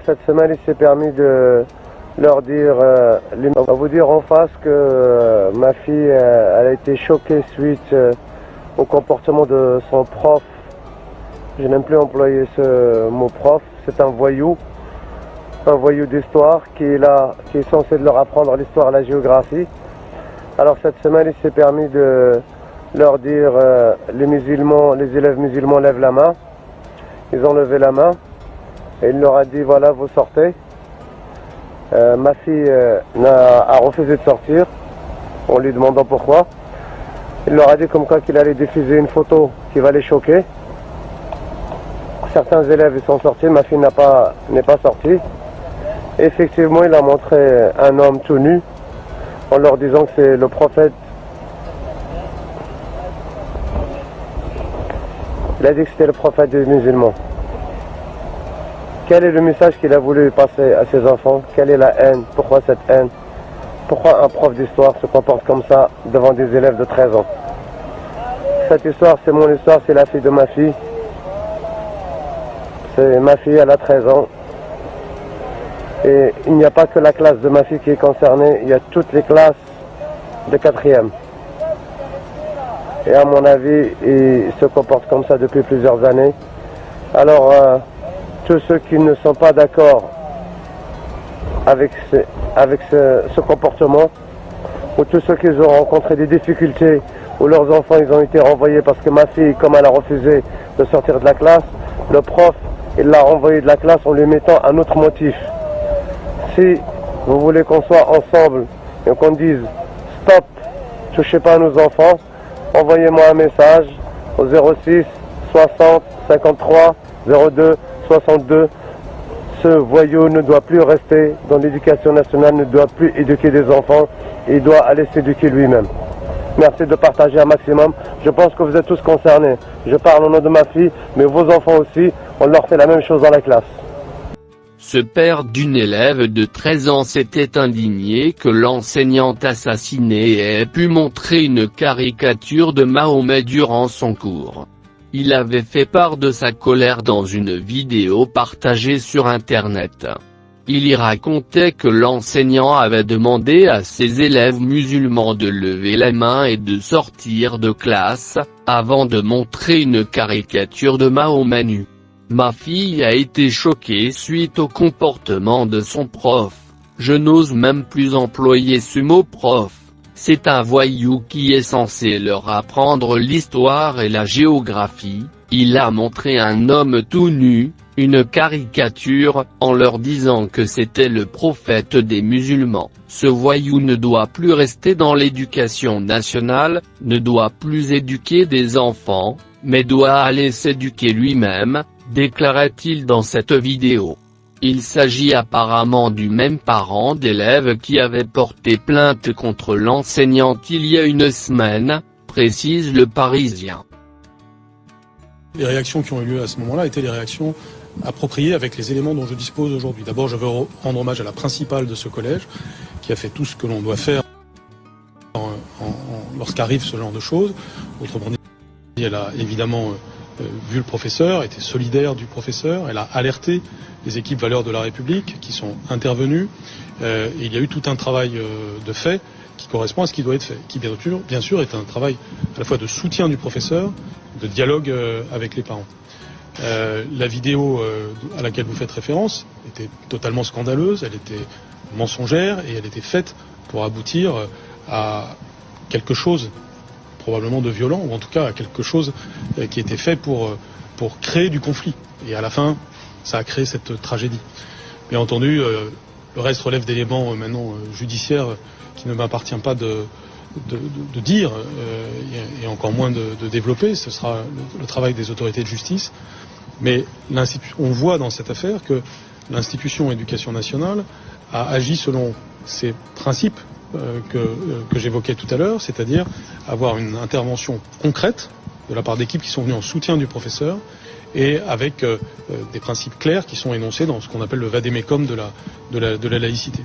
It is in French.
Alors cette semaine, il s'est permis de leur dire, on va vous dire en face que ma fille, elle a été choquée suite au comportement de son prof. Je n'aime plus employer ce mot prof, c'est un voyou d'histoire qui est là, qui est censé leur apprendre l'histoire et la géographie. Alors cette semaine, il s'est permis de leur dire, les élèves musulmans lèvent la main. Ils ont levé la main et il leur a dit voilà, vous sortez. Ma fille a refusé de sortir en lui demandant pourquoi. Il leur a dit comme quoi qu'il allait diffuser une photo qui va les choquer. Certains élèves ils sont sortis, ma fille n'est pas sortie. Effectivement, il a montré un homme tout nu en leur disant que c'est le prophète. Il a dit que c'était le prophète des musulmans. Quel est le message qu'il a voulu passer à ses enfants? Quelle est la haine? Pourquoi cette haine? Pourquoi un prof d'histoire se comporte comme ça devant des élèves de 13 ans? Cette histoire, c'est mon histoire, c'est la fille de ma fille. C'est ma fille, elle a 13 ans. Et il n'y a pas que la classe de ma fille qui est concernée, il y a toutes les classes de 4e. Et à mon avis, il se comporte comme ça depuis plusieurs années. Alors, tous ceux qui ne sont pas d'accord avec ce comportement, ou tous ceux qui ont rencontré des difficultés, où leurs enfants ils ont été renvoyés parce que ma fille, comme elle a refusé de sortir de la classe, le prof, il l'a renvoyée de la classe en lui mettant un autre motif. Si vous voulez qu'on soit ensemble et qu'on dise stop, touchez pas à nos enfants, envoyez-moi un message au 06 60 53 02 62. Ce voyou ne doit plus rester dans l'éducation nationale, ne doit plus éduquer des enfants, il doit aller s'éduquer lui-même. Merci de partager un maximum. Je pense que vous êtes tous concernés. Je parle au nom de ma fille, mais vos enfants aussi, on leur fait la même chose dans la classe. Ce père d'une élève de 13 ans s'était indigné que l'enseignante assassinée ait pu montrer une caricature de Mahomet durant son cours. Il avait fait part de sa colère dans une vidéo partagée sur Internet. Il y racontait que l'enseignant avait demandé à ses élèves musulmans de lever la main et de sortir de classe, avant de montrer une caricature de Mahomet nu. Ma fille a été choquée suite au comportement de son prof. Je n'ose même plus employer ce mot prof. C'est un voyou qui est censé leur apprendre l'histoire et la géographie. Il a montré un homme tout nu, une caricature, en leur disant que c'était le prophète des musulmans. Ce voyou ne doit plus rester dans l'éducation nationale, ne doit plus éduquer des enfants, mais doit aller s'éduquer lui-même, déclarait-il dans cette vidéo. Il s'agit apparemment du même parent d'élève qui avait porté plainte contre l'enseignante il y a une semaine, précise Le Parisien. Les réactions qui ont eu lieu à ce moment-là étaient les réactions appropriées avec les éléments dont je dispose aujourd'hui. D'abord, je veux rendre hommage à la principale de ce collège, qui a fait tout ce que l'on doit faire lorsqu'arrive ce genre de choses. Autrement dit, elle a évidemment vu le professeur, était solidaire du professeur, elle a alerté les équipes valeurs de la République qui sont intervenues, et il y a eu tout un travail de fait qui correspond à ce qui doit être fait, qui bien sûr est un travail à la fois de soutien du professeur, de dialogue avec les parents. La vidéo à laquelle vous faites référence était totalement scandaleuse, elle était mensongère et elle était faite pour aboutir à quelque chose probablement de violent, ou en tout cas à quelque chose qui était fait pour créer du conflit. Et à la fin, ça a créé cette tragédie. Bien entendu, le reste relève d'éléments maintenant judiciaires qui ne m'appartient pas de dire, et encore moins de développer. Ce sera le travail des autorités de justice. Mais on voit dans cette affaire que l'institution éducation nationale a agi selon ces principes que j'évoquais tout à l'heure, c'est-à-dire avoir une intervention concrète de la part d'équipes qui sont venues en soutien du professeur et avec des principes clairs qui sont énoncés dans ce qu'on appelle le vademecum de la laïcité.